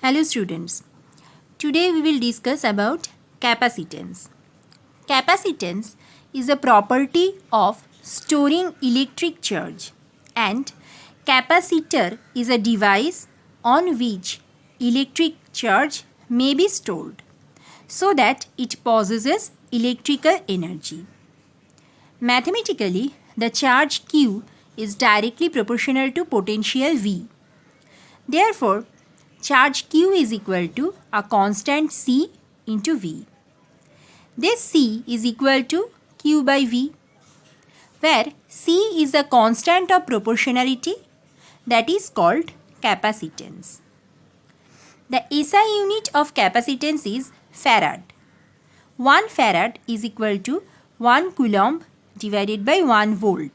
Hello students. Today we will discuss about capacitance. Capacitance is a property of storing electric charge, and capacitor is a device on which electric charge may be stored so that it possesses electrical energy. Mathematically, the charge Q is directly proportional to potential V. Therefore, charge Q is equal to a constant C into V. This C is equal to Q by V, where C is a constant of proportionality that is called capacitance. The SI unit of capacitance is farad. 1 farad is equal to 1 coulomb divided by 1 volt,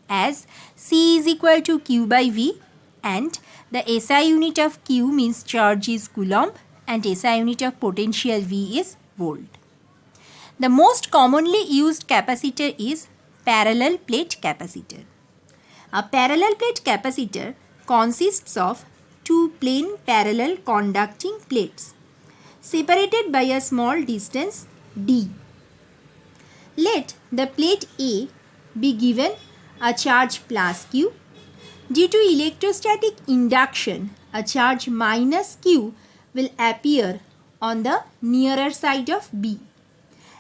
as C is equal to Q by V, and the SI unit of Q means charge is coulomb and SI unit of potential V is volt. The most commonly used capacitor is parallel plate capacitor. A parallel plate capacitor consists of two plain parallel conducting plates separated by a small distance d. Let the plate A be given a charge plus Q. Due to electrostatic induction, a charge minus Q will appear on the nearer side of B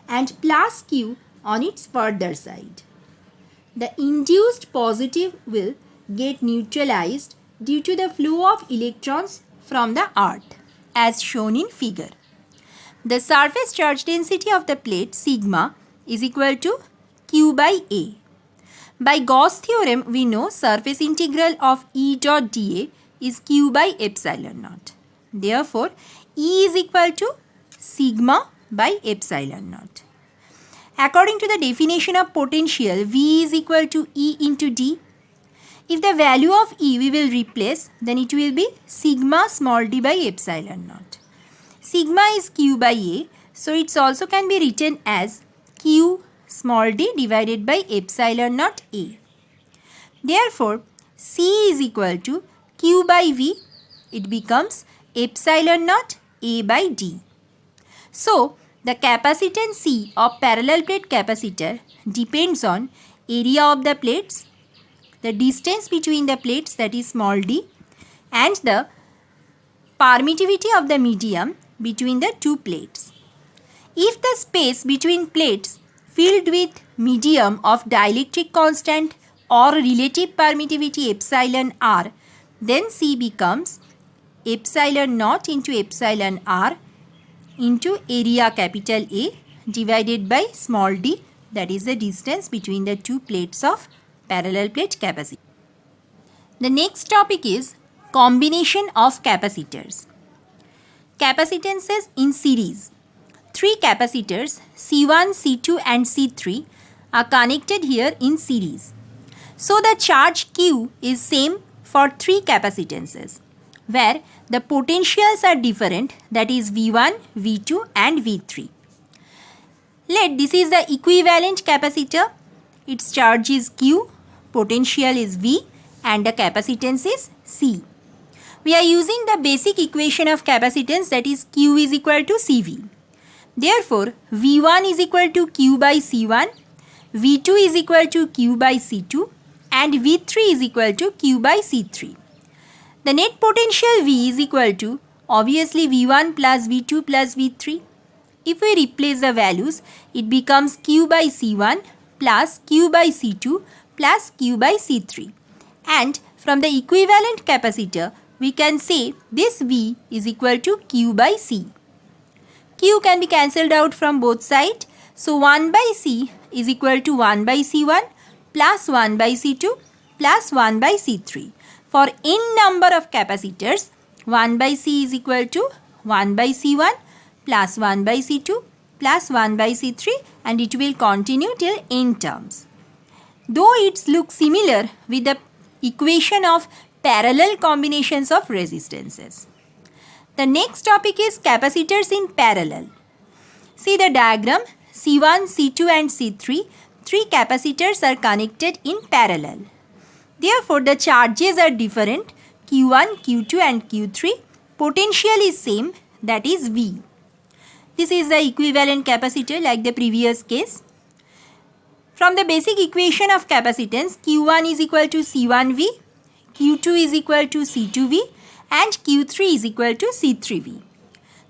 and plus Q on its further side. The induced positive will get neutralized due to the flow of electrons from the earth, as shown in figure. The surface charge density of the plate sigma is equal to Q by A. By Gauss theorem, we know surface integral of E dot dA is Q by epsilon naught. Therefore, E is equal to sigma by epsilon naught. According to the definition of potential, V is equal to E into D. If the value of E we will replace, then it will be sigma small d by epsilon naught. Sigma is Q by A, so it also can be written as Q small d divided by epsilon naught A. Therefore, C is equal to Q by V. It becomes epsilon naught A by D. So, the capacitance C of parallel plate capacitor depends on area of the plates, the distance between the plates, that is small d, and the permittivity of the medium between the two plates. If the space between plates filled with medium of dielectric constant or relative permittivity epsilon r, then C becomes epsilon naught into epsilon r into area capital A divided by small d, that is the distance between the two plates of parallel plate capacitor. The next topic is combination of capacitors. Capacitances in series. Three capacitors C1, C2 and C3 are connected here in series. So the charge Q is same for three capacitances, where the potentials are different, that is V1, V2 and V3. Let this is the equivalent capacitor. Its charge is Q, potential is V and the capacitance is C. We are using the basic equation of capacitance, that is Q is equal to CV. Therefore, V1 is equal to Q by C1, V2 is equal to Q by C2 and V3 is equal to Q by C3. The net potential V is equal to obviously V1 plus V2 plus V3. If we replace the values, it becomes Q by C1 plus Q by C2 plus Q by C3. And from the equivalent capacitor, we can say this V is equal to Q by C. Q can be cancelled out from both sides. So 1 by C is equal to 1 by C1 plus 1 by C2 plus 1 by C3. For n number of capacitors, 1 by C is equal to 1 by C1 plus 1 by C2 plus 1 by C3, and it will continue till n terms. Though it looks similar with the equation of parallel combinations of resistances. The next topic is capacitors in parallel. See the diagram. C1, C2 and C3, three capacitors are connected in parallel. Therefore, the charges are different, Q1, Q2 and Q3, Potential is same, that is V. This is the equivalent capacitor like the previous case. From the basic equation of capacitance, Q1 is equal to C1V, Q2 is equal to C2V and Q3 is equal to C3V.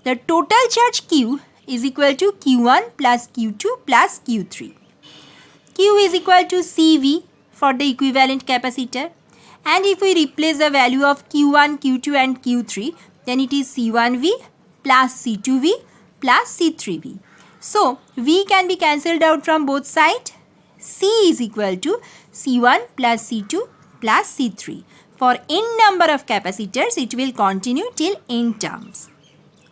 The total charge Q is equal to Q1 plus Q2 plus Q3. Q is equal to CV for the equivalent capacitor, and if we replace the value of Q1, Q2 and Q3, then it is C1V plus C2V plus C3V. So, V can be cancelled out from both sides. C is equal to C1 plus C2 plus C3. For n number of capacitors, it will continue till n terms,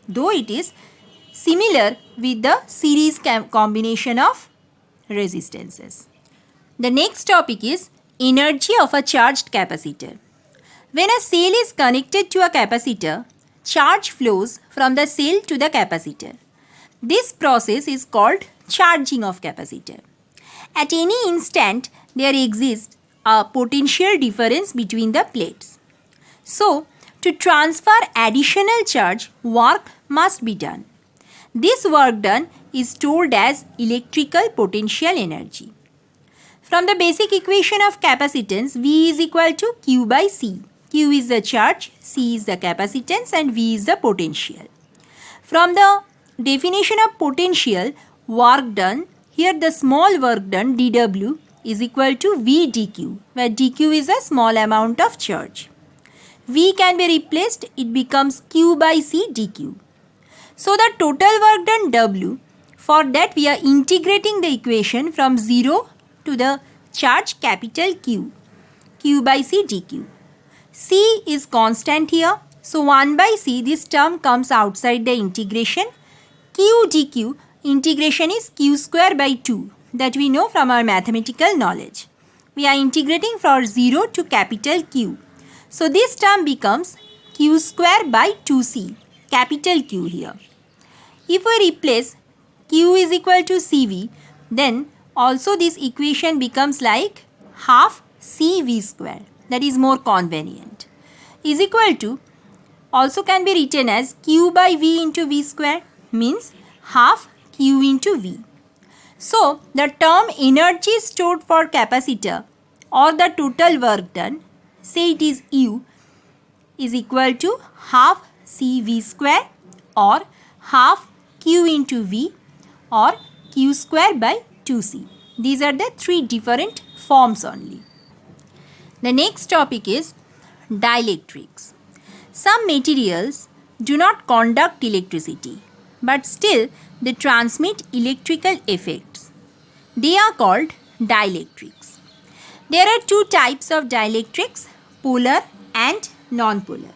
though it is similar with the series combination of resistances. The next topic is energy of a charged capacitor. When a cell is connected to a capacitor, charge flows from the cell to the capacitor. This process is called charging of capacitor. At any instant, there exists a potential difference between the plates. So, to transfer additional charge, work must be done. This work done is stored as electrical potential energy. From the basic equation of capacitance, V is equal to Q by C. Q is the charge, C is the capacitance and V is the potential. From the definition of potential, work done, here the small work done dW is equal to V dQ, where dQ is a small amount of charge. V can be replaced, it becomes Q by C dQ. So the total work done W, for that we are integrating the equation from 0 to the charge capital Q, Q by C dQ. C is constant here, so 1 by C, this term comes outside the integration. Q dQ, integration is Q square by 2, that we know from our mathematical knowledge. We are integrating from 0 to capital Q. So this term becomes Q square by 2C, capital Q here. If we replace Q is equal to CV, then also this equation becomes like half CV square, that is more convenient, is equal to, also can be written as Q by V into V square, means half Q into V. So, the term energy stored for capacitor or the total work done, say it is U, is equal to half CV square or half Q into V or Q square by 2C. These are the three different forms only. The next topic is dielectrics. Some materials do not conduct electricity, but still they transmit electrical effects. They are called dielectrics. There are two types of dielectrics, polar and non-polar.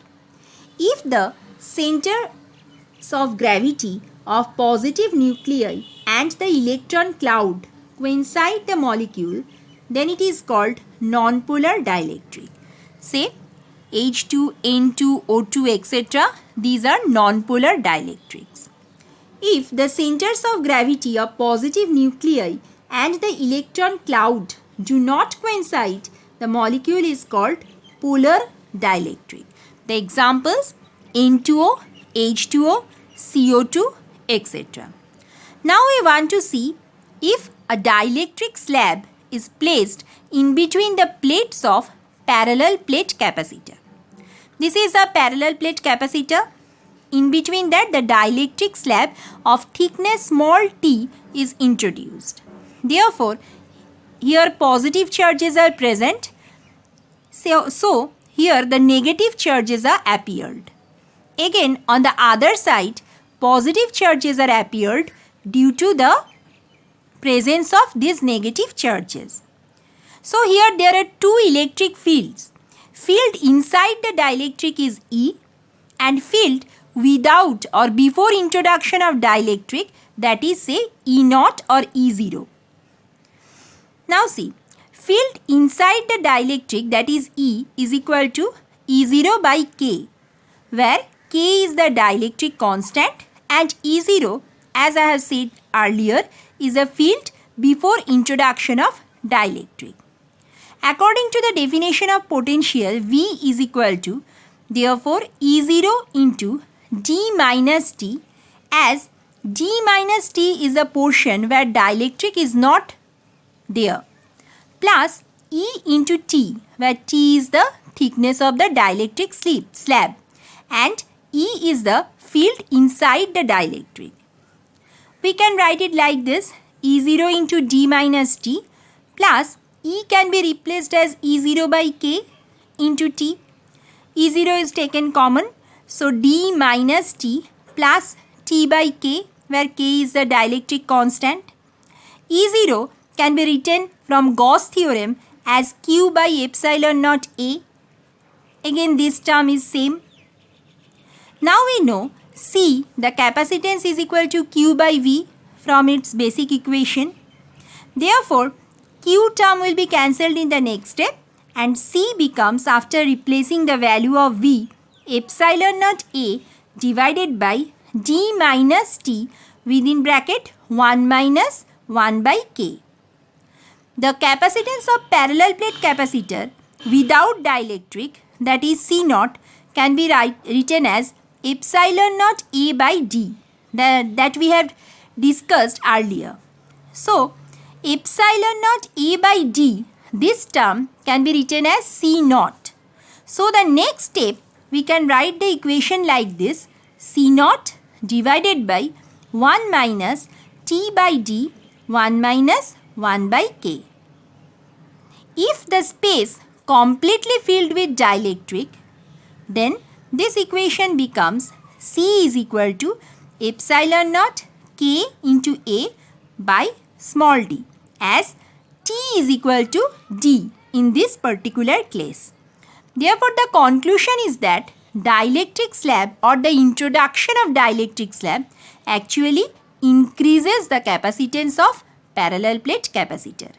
If the centers of gravity of positive nuclei and the electron cloud coincide the molecule, then it is called non-polar dielectric. Say H2, N2, O2, etc. These are non-polar dielectrics. If the centers of gravity of positive nuclei and the electron cloud do not coincide, the molecule is called polar dielectric. The examples N2O, H2O, CO2, etc. Now we want to see if a dielectric slab is placed in between the plates of parallel plate capacitor. This is a parallel plate capacitor. In between that, the dielectric slab of thickness small t is introduced. Therefore, here positive charges are present. So here the negative charges are appeared. Again, on the other side, positive charges are appeared due to the presence of these negative charges. So here there are two electric fields. Field inside the dielectric is E and field without or before introduction of dielectric, that is say E0 or E0. Now see, field inside the dielectric, that is E, is equal to E0 by K, where K is the dielectric constant and E0, as I have said earlier, is a field before introduction of dielectric. According to the definition of potential, V is equal to Therefore, E0 into d minus t, as d minus t is a portion where dielectric is not there, plus E into T, where T is the thickness of the dielectric slab and E is the field inside the dielectric. We can write it like this: E0 into d minus t plus E can be replaced as E0 by k into t. E0 is taken common, so d minus t plus t by k, where k is the dielectric constant. E0 can be written from Gauss theorem as q by epsilon naught a. Again, this term is same. Now we know C, the capacitance, is equal to q by v from its basic equation. Therefore, q term will be cancelled in the next step and C becomes, after replacing the value of v, epsilon naught a divided by d minus t within bracket 1 minus 1 by k. The capacitance of parallel plate capacitor without dielectric, that is C naught, can be written as epsilon naught a by d that we have discussed earlier. So, epsilon naught a by d, this term can be written as C naught. So, the next step, we can write the equation like this: C naught divided by 1 minus t by d 1 minus 1 by k. If the space completely filled with dielectric, then this equation becomes C is equal to epsilon naught k into a by small d, as t is equal to d in this particular case. Therefore, the conclusion is that dielectric slab, or the introduction of dielectric slab, actually increases the capacitance of parallel plate capacitor.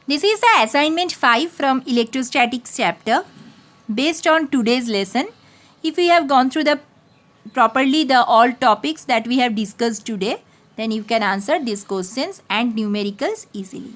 This is the assignment 5 from electrostatics chapter based on today's lesson. If we have gone through properly the all topics that we have discussed today, then you can answer these questions and numericals easily.